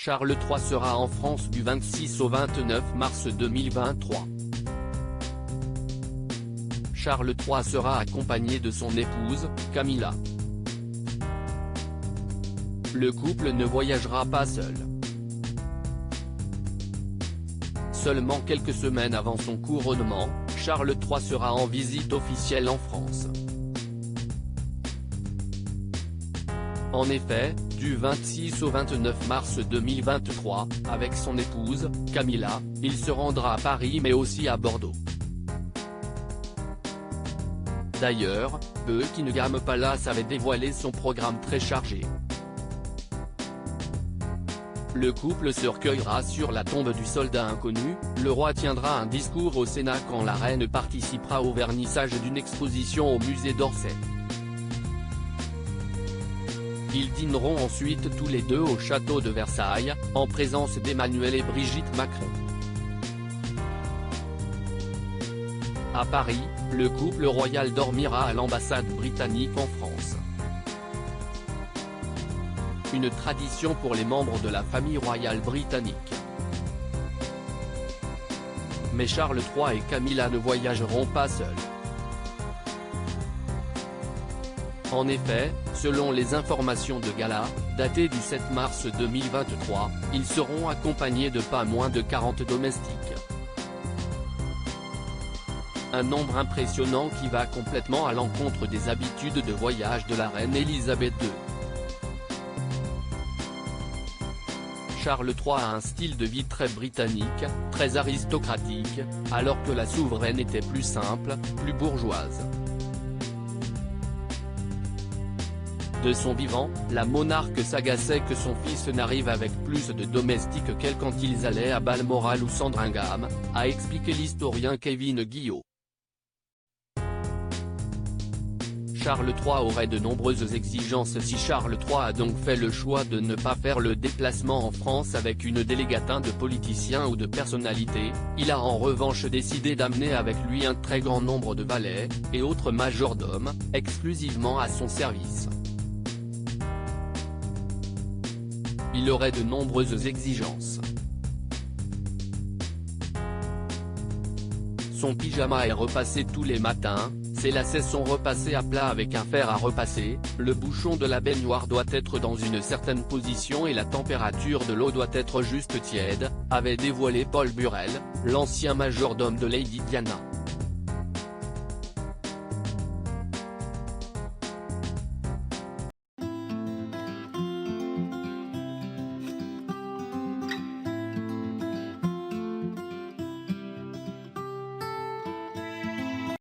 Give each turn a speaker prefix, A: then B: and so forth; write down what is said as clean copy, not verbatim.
A: Charles III sera en France du 26 au 29 mars 2023. Charles III sera accompagné de son épouse, Camilla. Le couple ne voyagera pas seul. Seulement quelques semaines avant son couronnement, Charles III sera en visite officielle en France. En effet, du 26 au 29 mars 2023, avec son épouse, Camilla, il se rendra à Paris mais aussi à Bordeaux. D'ailleurs, Buckingham Palace avait dévoilé son programme très chargé. Le couple se recueillera sur la tombe du soldat inconnu, le roi tiendra un discours au Sénat quand la reine participera au vernissage d'une exposition au musée d'Orsay. Ils dîneront ensuite tous les deux au château de Versailles, en présence d'Emmanuel et Brigitte Macron. À Paris, le couple royal dormira à l'ambassade britannique en France. Une tradition pour les membres de la famille royale britannique. Mais Charles III et Camilla ne voyageront pas seuls. En effet, selon les informations de Gala, datées du 7 mars 2023, ils seront accompagnés de pas moins de 40 domestiques. Un nombre impressionnant qui va complètement à l'encontre des habitudes de voyage de la reine Elisabeth II. Charles III a un style de vie très britannique, très aristocratique, alors que la souveraine était plus simple, plus bourgeoise. De son vivant, la monarque s'agaçait que son fils n'arrive avec plus de domestiques qu'elle quand ils allaient à Balmoral ou Sandringham, a expliqué l'historien Kevin Guillot. Charles III aurait de nombreuses exigences. Si Charles III a donc fait le choix de ne pas faire le déplacement en France avec une délégataine de politiciens ou de personnalités, il a en revanche décidé d'amener avec lui un très grand nombre de valets, et autres majordomes, exclusivement à son service. Il aurait de nombreuses exigences. Son pyjama est repassé tous les matins, ses lacets sont repassés à plat avec un fer à repasser, le bouchon de la baignoire doit être dans une certaine position et la température de l'eau doit être juste tiède, avait dévoilé Paul Burrell, l'ancien majordome de Lady Diana.